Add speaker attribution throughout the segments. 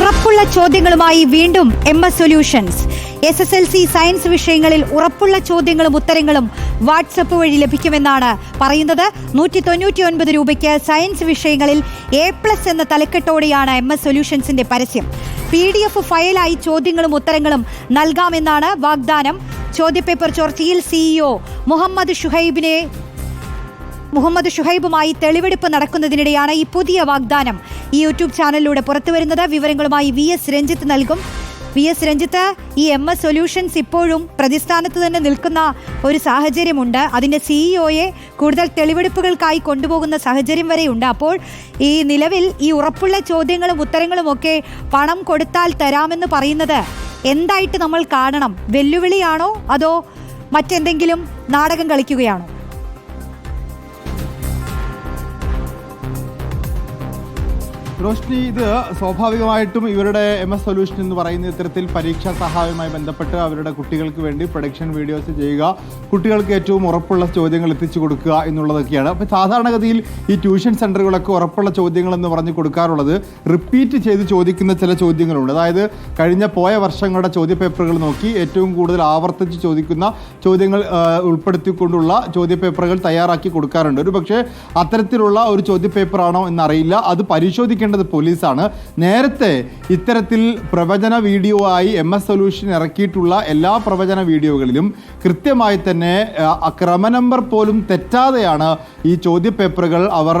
Speaker 1: ഉറപ്പുള്ള ചോദ്യങ്ങളുമായി വീണ്ടും MS solutions. SSLC science വിഷയങ്ങളിൽ ഉറപ്പുള്ള ചോദ്യങ്ങളും ഉത്തരങ്ങളും വാട്സപ്പ് വഴി ലഭിക്കുമെന്നാണ് പറയുന്നത്. 199 രൂപയ്ക്ക് സയൻസ് വിഷയങ്ങളിൽ A+ എന്ന തലക്കെട്ടോടെയാണ് MS സൊല്യൂഷൻസിന്റെ പരസ്യം. PDF ഫയലായി ചോദ്യങ്ങളും ഉത്തരങ്ങളും നൽകാമെന്നാണ് വാഗ്ദാനം. ചോദ്യപേപ്പർ ചോർച്ചയിൽ CEO മുഹമ്മദ് ഷുഹൈബുമായി തെളിവെടുപ്പ് നടക്കുന്നതിനിടെയാണ് ഈ പുതിയ വാഗ്ദാനം ഈ യൂട്യൂബ് ചാനലിലൂടെ പുറത്തുവരുന്നത്. വിവരങ്ങളുമായി VS രഞ്ജിത്ത് നൽകും. VS രഞ്ജിത്ത്, ഈ MS സൊല്യൂഷൻസ് ഇപ്പോഴും പ്രതിസ്ഥാനത്ത് തന്നെ നിൽക്കുന്ന ഒരു സാഹചര്യമുണ്ട്. അതിൻ്റെ CEOയെ കൂടുതൽ തെളിവെടുപ്പുകൾക്കായി കൊണ്ടുപോകുന്ന സാഹചര്യം വരെയുണ്ട്. അപ്പോൾ ഈ നിലവിൽ ഈ ഉറപ്പുള്ള ചോദ്യങ്ങളും ഉത്തരങ്ങളും ഒക്കെ പണം കൊടുത്താൽ തരാമെന്ന് പറയുന്നത് എന്തായിട്ട് നമ്മൾ കാണണം? വെല്ലുവിളിയാണോ അതോ മറ്റെന്തെങ്കിലും നാടകം കളിക്കുകയാണോ?
Speaker 2: റോഷ്നി, ഇത് സ്വാഭാവികമായിട്ടും ഇവരുടെ MS സൊല്യൂഷൻ എന്ന് പറയുന്ന ഇത്തരത്തിൽ പരീക്ഷാ സഹായവുമായി ബന്ധപ്പെട്ട് അവരുടെ കുട്ടികൾക്ക് വേണ്ടി പ്രൊഡക്ഷൻ വീഡിയോസ് ചെയ്യുക, കുട്ടികൾക്ക് ഏറ്റവും ഉറപ്പുള്ള ചോദ്യങ്ങൾ എത്തിച്ചു കൊടുക്കുക എന്നുള്ളതൊക്കെയാണ്. അപ്പോൾ സാധാരണഗതിയിൽ ഈ ട്യൂഷൻ സെൻ്ററുകളൊക്കെ ഉറപ്പുള്ള ചോദ്യങ്ങൾ എന്ന് പറഞ്ഞ് കൊടുക്കാറുള്ളത് റിപ്പീറ്റ് ചെയ്ത് ചോദിക്കുന്ന ചില ചോദ്യങ്ങളുണ്ട്. അതായത് പോയ വർഷങ്ങളുടെ ചോദ്യപേപ്പറുകൾ നോക്കി ഏറ്റവും കൂടുതൽ ആവർത്തിച്ച് ചോദിക്കുന്ന ചോദ്യങ്ങൾ ഉൾപ്പെടുത്തിക്കൊണ്ടുള്ള ചോദ്യപേപ്പറുകൾ തയ്യാറാക്കി കൊടുക്കാറുണ്ട്. ഒരു പക്ഷേ അത്തരത്തിലുള്ള ഒരു ചോദ്യപേപ്പറാണോ എന്നറിയില്ല. അത് പരിശോധിക്കേണ്ടത് പോലീസാണ്. നേരത്തെ ഇത്തരത്തിൽ പ്രവചന വീഡിയോ ആയി MS സൊല്യൂഷൻ ഇറക്കിയിട്ടുള്ള എല്ലാ പ്രവചന വീഡിയോകളിലും കൃത്യമായി തന്നെ ക്രമനമ്പർ പോലും തെറ്റാതെയാണ് ഈ ചോദ്യപേപ്പറുകൾ അവർ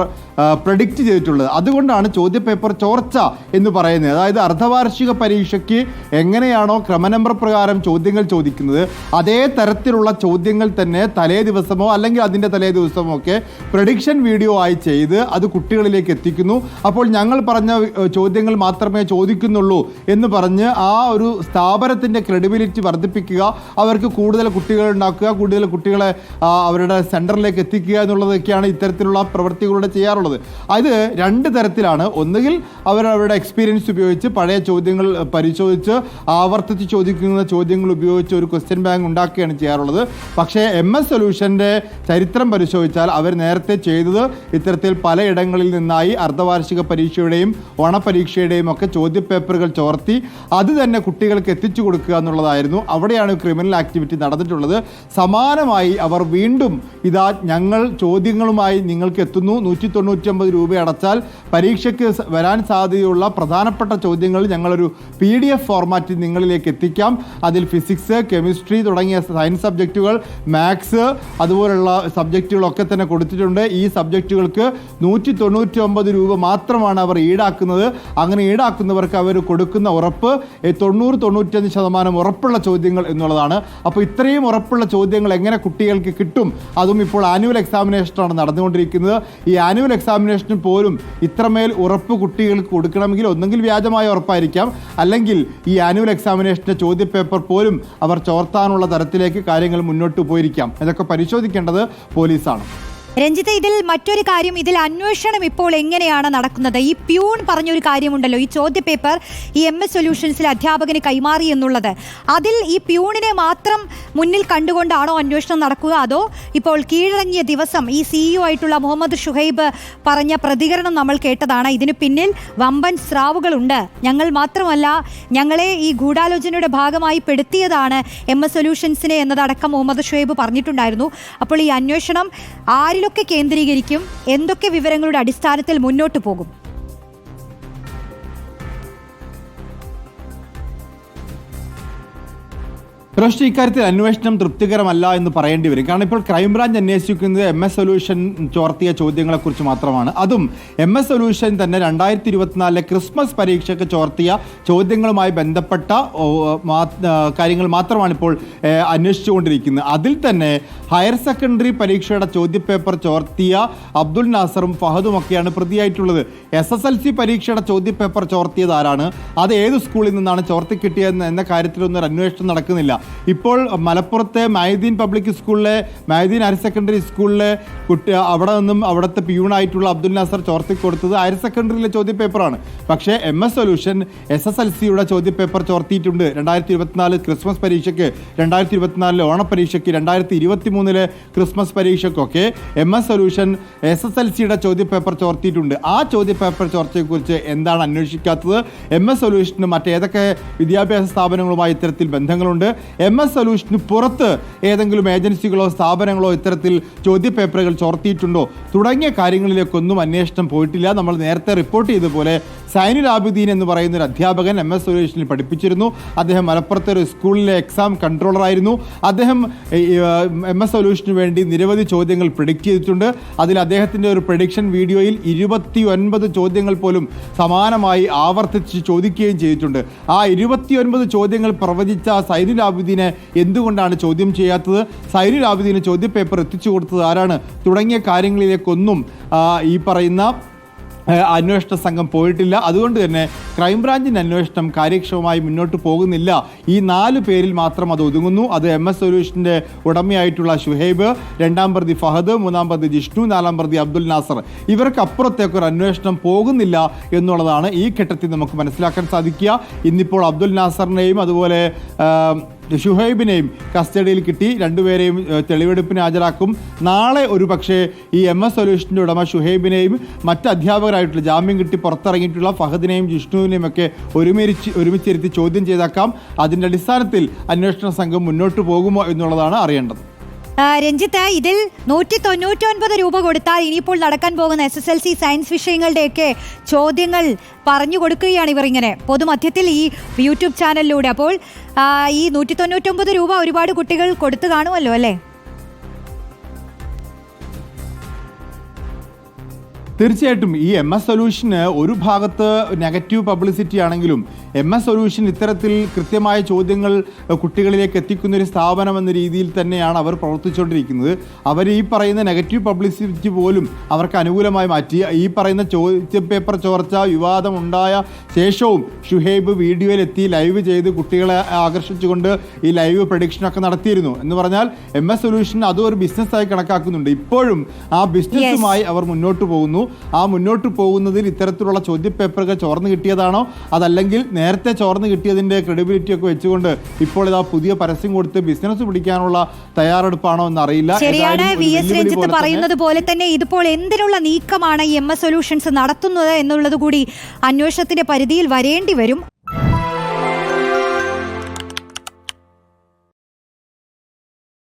Speaker 2: പ്രഡിക്റ്റ് ചെയ്തിട്ടുള്ളത്. അതുകൊണ്ടാണ് ചോദ്യപേപ്പർ ചോർച്ച എന്ന് പറയുന്നത്. അതായത് അർദ്ധവാർഷിക പരീക്ഷയ്ക്ക് എങ്ങനെയാണോ ക്രമനമ്പർ പ്രകാരം ചോദ്യങ്ങൾ ചോദിക്കുന്നത്, അതേ തരത്തിലുള്ള ചോദ്യങ്ങൾ തന്നെ തലേ ദിവസമോ അല്ലെങ്കിൽ അതിൻ്റെ തലേ ദിവസമോ ഒക്കെ പ്രഡിക്ഷൻ വീഡിയോ ആയി ചെയ്ത് അത് കുട്ടികളിലേക്ക് എത്തിക്കുന്നു. അപ്പോൾ ഞങ്ങൾ പറഞ്ഞ ചോദ്യങ്ങൾ മാത്രമേ ചോദിക്കുന്നുള്ളൂ എന്ന് പറഞ്ഞ് ആ ഒരു സ്ഥാപനത്തിൻ്റെ ക്രെഡിബിലിറ്റി വർദ്ധിപ്പിക്കുക, അവർക്ക് കൂടുതൽ കുട്ടികൾ ഉണ്ടാക്കുക, കൂടുതൽ കുട്ടികളെ അവരുടെ സെൻറ്ററിലേക്ക് എത്തിക്കുക എന്നുള്ളതൊക്കെയാണ് ഇത്തരത്തിലുള്ള പ്രവൃത്തികളുടെ ചെയ്യാറുള്ളത്. അത് രണ്ട് തരത്തിലാണ്. ഒന്നുകിൽ അവരുടെ എക്സ്പീരിയൻസ് ഉപയോഗിച്ച് പഴയ ചോദ്യങ്ങൾ പരിശോധിച്ച് ആവർത്തിച്ച് ചോദിക്കുന്ന ചോദ്യങ്ങൾ ഉപയോഗിച്ച് ഒരു ക്വസ്റ്റ്യൻ ബാങ്ക് ഉണ്ടാക്കുകയാണ് ചെയ്യാറുള്ളത്. പക്ഷേ MS സൊല്യൂഷൻ്റെ ചരിത്രം പരിശോധിച്ചാൽ അവർ നേരത്തെ ചെയ്തത് ഇത്തരത്തിൽ പലയിടങ്ങളിൽ നിന്നായി അർദ്ധവാർഷിക പരീക്ഷയുടെയും ഓണപരീക്ഷയുടെയും ഒക്കെ ചോദ്യപേപ്പറുകൾ ചോർത്തി അത് തന്നെ കുട്ടികൾക്ക് എത്തിച്ചു കൊടുക്കുക എന്നുള്ളതായിരുന്നു. അവിടെയാണ് ക്രിമിനൽ ആക്ടിവിറ്റി നടന്നിട്ടുള്ളത്. സമാനമായി അവർ വീണ്ടും ഇതാ ഞങ്ങൾ ചോദ്യങ്ങളുമായി നിങ്ങൾക്ക് എത്തുന്നു, 199 രൂപ അടച്ചാൽ പരീക്ഷയ്ക്ക് വരാൻ സാധ്യതയുള്ള പ്രധാനപ്പെട്ട ചോദ്യങ്ങൾ ഞങ്ങളൊരു PDF ഫോർമാറ്റിൽ നിങ്ങളിലേക്ക് എത്തിക്കാം. അതിൽ ഫിസിക്സ്, കെമിസ്ട്രി തുടങ്ങിയ സയൻസ് സബ്ജക്റ്റുകൾ, മാത്സ് അതുപോലുള്ള സബ്ജക്റ്റുകളൊക്കെ തന്നെ കൊടുത്തിട്ടുണ്ട്. ഈ സബ്ജക്റ്റുകൾക്ക് 199 രൂപ മാത്രമാണ് അവർ ഈടാക്കുന്നത്. അങ്ങനെ ഈടാക്കുന്നവർക്ക് അവർ കൊടുക്കുന്ന ഉറപ്പ് 90-95% ഉറപ്പുള്ള ചോദ്യങ്ങൾ എന്നുള്ളതാണ്. അപ്പോൾ ഇത്രയും ഉറപ്പുള്ള ചോദ്യങ്ങൾ എങ്ങനെ കുട്ടികൾക്ക് കിട്ടും? അതും ഇപ്പോൾ ആനുവൽ എക്സാമിനേഷനാണ് നടന്നുകൊണ്ടിരിക്കുന്നത്. ഈ ആനുവൽ എക്സാമിനേഷന് പോലും ഇത്രമേൽ ഉറപ്പ് കുട്ടികൾക്ക് കൊടുക്കണമെങ്കിൽ ഒന്നെങ്കിൽ വ്യാജമായ ഉറപ്പായിരിക്കാം, അല്ലെങ്കിൽ ഈ ആനുവൽ എക്സാമിനേഷൻ്റെ ചോദ്യപേപ്പർ പോലും അവർ ചോർത്താനുള്ള തരത്തിലേക്ക് കാര്യങ്ങൾ മുന്നോട്ട് പോയിരിക്കാം. ഇതൊക്കെ പരിശോധിക്കേണ്ടത് പോലീസാണ്.
Speaker 1: രഞ്ജിത്ത്, ഇതിൽ മറ്റൊരു കാര്യം, ഇതിൽ അന്വേഷണം ഇപ്പോൾ എങ്ങനെയാണ് നടക്കുന്നത്? ഈ പ്യൂൺ പറഞ്ഞൊരു കാര്യമുണ്ടല്ലോ, ഈ ചോദ്യപേപ്പർ ഈ MS സൊല്യൂഷൻസിലെ അധ്യാപകന് കൈമാറി എന്നുള്ളത്. അതിൽ ഈ പ്യൂണിനെ മാത്രം മുന്നിൽ കണ്ടുകൊണ്ടാണോ അന്വേഷണം നടക്കുക? അതോ ഇപ്പോൾ കീഴടങ്ങിയ ദിവസം ഈ CEO ആയിട്ടുള്ള മുഹമ്മദ് ഷുഹൈബ് പറഞ്ഞ പ്രതികരണം നമ്മൾ കേട്ടതാണ്, ഇതിന് പിന്നിൽ വമ്പൻ സ്രാവുകളുണ്ട്, ഞങ്ങൾ മാത്രമല്ല ഞങ്ങളെ ഈ ഗൂഢാലോചനയുടെ ഭാഗമായി പെടുത്തിയതാണ് MS സൊല്യൂഷൻസിനെ എന്നതടക്കം മുഹമ്മദ് ഷുഹൈബ് പറഞ്ഞിട്ടുണ്ടായിരുന്നു. അപ്പോൾ ഈ അന്വേഷണം ആരിലൊക്കെ കേന്ദ്രീകരിക്കും? എന്തൊക്കെ വിവരങ്ങളുടെ അടിസ്ഥാനത്തിൽ മുന്നോട്ട് പോകും?
Speaker 2: റോഷ്നി, ഇക്കാര്യത്തിൽ അന്വേഷണം തൃപ്തികരമല്ല എന്ന് പറയേണ്ടി വരും. കാരണം ഇപ്പോൾ ക്രൈംബ്രാഞ്ച് അന്വേഷിക്കുന്നത് MS സൊല്യൂഷൻ ചോർത്തിയ ചോദ്യങ്ങളെക്കുറിച്ച് മാത്രമാണ്. അതും MS സൊല്യൂഷൻ തന്നെ 2024 ക്രിസ്മസ് പരീക്ഷയ്ക്ക് ചോർത്തിയ ചോദ്യങ്ങളുമായി ബന്ധപ്പെട്ട കാര്യങ്ങൾ മാത്രമാണ് ഇപ്പോൾ അന്വേഷിച്ചുകൊണ്ടിരിക്കുന്നത്. അതിൽ തന്നെ ഹയർ സെക്കൻഡറി പരീക്ഷയുടെ ചോദ്യപേപ്പർ ചോർത്തിയ അബ്ദുൽ നാസറും ഫഹദുമൊക്കെയാണ് പ്രതിയായിട്ടുള്ളത്. SSLC പരീക്ഷയുടെ ചോദ്യപേപ്പർ ചോർത്തിയത് ആരാണ്, അത് ഏത് സ്കൂളിൽ നിന്നാണ് ചോർത്തി കിട്ടിയതെന്ന് എന്ന കാര്യത്തിലൊന്നും ഒരു അന്വേഷണം നടക്കുന്നില്ല. ഇപ്പോൾ മലപ്പുറത്തെ മൈദീൻ പബ്ലിക് സ്കൂളിലെ മൈദീൻ ഹയർ സെക്കൻഡറി സ്കൂളിലെ അവിടെ നിന്നും അവിടുത്തെ പ്യൂണായിട്ടുള്ള അബ്ദുൽ നാസർ ചോർത്തിക്കൊടുത്തത് ഹയർ സെക്കൻഡറിയിലെ ചോദ്യപേപ്പറാണ്. പക്ഷേ MS സൊല്യൂഷൻ SSLCയുടെ ചോദ്യപേപ്പർ ചോർത്തിയിട്ടുണ്ട്. 2024 ക്രിസ്മസ് പരീക്ഷയ്ക്ക്, 2024 ഓണപ്പരീക്ഷയ്ക്ക്, 2023 ക്രിസ്മസ് പരീക്ഷയ്ക്കൊക്കെ MS സൊല്യൂഷൻ SSLCയുടെ ചോദ്യപേപ്പർ ചോർത്തിയിട്ടുണ്ട്. ആ ചോദ്യപേപ്പർ ചോർച്ചയെക്കുറിച്ച് എന്താണ് അന്വേഷിക്കാത്തത്? MS സൊല്യൂഷന് മറ്റേതൊക്കെ വിദ്യാഭ്യാസ സ്ഥാപനങ്ങളുമായി ഇത്തരത്തിൽ ബന്ധങ്ങളുണ്ട്? MS സൊല്യൂഷന് പുറത്ത് ഏതെങ്കിലും ഏജൻസികളോ സ്ഥാപനങ്ങളോ ഇത്തരത്തിൽ ചോദ്യപേപ്പറുകൾ ചോർത്തിയിട്ടുണ്ടോ? തുടങ്ങിയ കാര്യങ്ങളിലേക്കൊന്നും അന്വേഷണം പോയിട്ടില്ല. നമ്മൾ നേരത്തെ റിപ്പോർട്ട് ചെയ്തതുപോലെ സൈനുൽ ആബിദീൻ എന്ന് പറയുന്ന ഒരു അധ്യാപകൻ MS സൊല്യൂഷനിൽ പഠിപ്പിച്ചിരുന്നു. അദ്ദേഹം മലപ്പുറത്തെ ഒരു സ്കൂളിലെ എക്സാം കൺട്രോളറായിരുന്നു. അദ്ദേഹം MS സൊല്യൂഷന് വേണ്ടി നിരവധി ചോദ്യങ്ങൾ പ്രെഡിക്റ്റ് ചെയ്തിട്ടുണ്ട്. അതിൽ അദ്ദേഹത്തിൻ്റെ ഒരു പ്രഡിക്ഷൻ വീഡിയോയിൽ 29 ചോദ്യങ്ങൾ പോലും സമാനമായി ആവർത്തിച്ച് ചോദിക്കുകയും ചെയ്തിട്ടുണ്ട്. ആ 29 ചോദ്യങ്ങൾ പ്രവചിച്ച സൈനുൽ ആബിദീനെ എന്തുകൊണ്ടാണ് ചോദ്യം ചെയ്യാത്തത്? സൈനുൽ ആബിദീന് ചോദ്യപേപ്പർ എത്തിച്ചു കൊടുത്തത് ആരാണ്? തുടങ്ങിയ കാര്യങ്ങളിലേക്കൊന്നും ഈ പറയുന്ന അന്വേഷണ സംഘം പോയിട്ടില്ല. അതുകൊണ്ട് തന്നെ ക്രൈംബ്രാഞ്ചിൻ്റെ അന്വേഷണം കാര്യക്ഷമമായി മുന്നോട്ട് പോകുന്നില്ല. ഈ 4 പേരിൽ മാത്രം അത് ഒതുങ്ങുന്നു. അത് MS സൊല്യൂഷൻ്റെ ഉടമയായിട്ടുള്ള ഷുഹൈബ്, 2-ാം പ്രതി ഫഹദ്, 3-ാം പ്രതി ജിഷ്ണു, 4-ാം പ്രതി അബ്ദുൽ നാസർ. ഇവർക്ക് അപ്പുറത്തേക്കൊരു അന്വേഷണം പോകുന്നില്ല എന്നുള്ളതാണ് ഈ ഘട്ടത്തിൽ നമുക്ക് മനസ്സിലാക്കാൻ സാധിക്കുക. ഇന്നിപ്പോൾ അബ്ദുൽ നാസറിനെയും അതുപോലെ ഷുഹൈബിനെയും കസ്റ്റഡിയിൽ കിട്ടി. രണ്ടുപേരെയും തെളിവെടുപ്പിന് ഹാജരാക്കും. നാളെ ഒരു പക്ഷേ ഈ MS സൊല്യൂഷൻ്റെ ഉടമ ഷുഹൈബിനെയും മറ്റ് അധ്യാപകരായിട്ടുള്ള ജാമ്യം കിട്ടി പുറത്തിറങ്ങിയിട്ടുള്ള ഫഹദിനെയും ജിഷ്ണുവിനെയും ഒക്കെ ഒരുമിച്ചിരുത്തി ചോദ്യം ചെയ്തേക്കാം. അതിൻ്റെ അടിസ്ഥാനത്തിൽ അന്വേഷണ സംഘം മുന്നോട്ട് പോകുമോ എന്നുള്ളതാണ് അറിയേണ്ടത്.
Speaker 1: രഞ്ജിത്ത്, ഇതിൽ 199 രൂപ കൊടുത്താൽ ഇനിയിപ്പോൾ നടക്കാൻ പോകുന്ന SSLC സയൻസ് വിഷയങ്ങളുടെയൊക്കെ ചോദ്യങ്ങൾ പറഞ്ഞു കൊടുക്കുകയാണ് ഇവർ ഇങ്ങനെ പൊതുമധ്യത്തിൽ ഈ യൂട്യൂബ് ചാനലിലൂടെ. അപ്പോൾ ഈ 199 രൂപ ഒരുപാട് കുട്ടികൾ കൊടുത്തു കാണുമല്ലോ അല്ലേ?
Speaker 2: തീർച്ചയായിട്ടും ഈ MS സൊല്യൂഷന് ഒരു ഭാഗത്ത് നെഗറ്റീവ് പബ്ലിസിറ്റി ആണെങ്കിലും MS സൊല്യൂഷൻ ഇത്തരത്തിൽ കൃത്യമായ ചോദ്യങ്ങൾ കുട്ടികളിലേക്ക് എത്തിക്കുന്ന ഒരു സ്ഥാപനം എന്ന രീതിയിൽ തന്നെയാണ് അവർ പ്രവർത്തിച്ചുകൊണ്ടിരിക്കുന്നത്. അവർ ഈ പറയുന്ന നെഗറ്റീവ് പബ്ലിസിറ്റി പോലും അവർക്ക് അനുകൂലമായി മാറ്റി. ഈ പറയുന്ന ചോദ്യപേപ്പർ ചോർച്ച വിവാദം ഉണ്ടായ ശേഷവും ഷുഹൈബ് വീഡിയോയിലെത്തി ലൈവ് ചെയ്ത് കുട്ടികളെ ആകർഷിച്ചുകൊണ്ട് ഈ ലൈവ് പ്രഡിക്ഷനൊക്കെ നടത്തിയിരുന്നു. എന്ന് പറഞ്ഞാൽ MS സൊല്യൂഷൻ അതും ഒരു ബിസിനസ്സായി കണക്കാക്കുന്നുണ്ട്. ഇപ്പോഴും ആ ബിസിനസ്സുമായി അവർ മുന്നോട്ട് പോകുന്നു. ആ മുന്നോട്ട് പോകുന്നതിൽ ഇത്തരത്തിലുള്ള ചോദ്യപേപ്പറുകൾ ചോർന്ന് കിട്ടിയതാണോ, അതല്ലെങ്കിൽ നേരത്തെ ചോർന്ന് കിട്ടിയതിൻ്റെ ക്രെഡിബിലിറ്റി ഒക്കെ വെച്ചുകൊണ്ട് ഇപ്പോൾ ഇതാ പുതിയ പരസ്യം കൊടുത്ത് ബിസിനസ് പിടിക്കാനുള്ള തയ്യാറെടുപ്പാണോ എന്നറിയില്ല.
Speaker 1: ശരിയാണ് VS രഞ്ജിത്ത് പറയുന്നത് പോലെ തന്നെ ഇതിപ്പോൾ എന്തിനുള്ള നീക്കമാണ് ഈ MS സൊല്യൂഷൻസ് നടത്തുന്നത് എന്നുള്ളത് കൂടി അന്വേഷണത്തിന്റെ പരിധിയിൽ വരേണ്ടി വരും.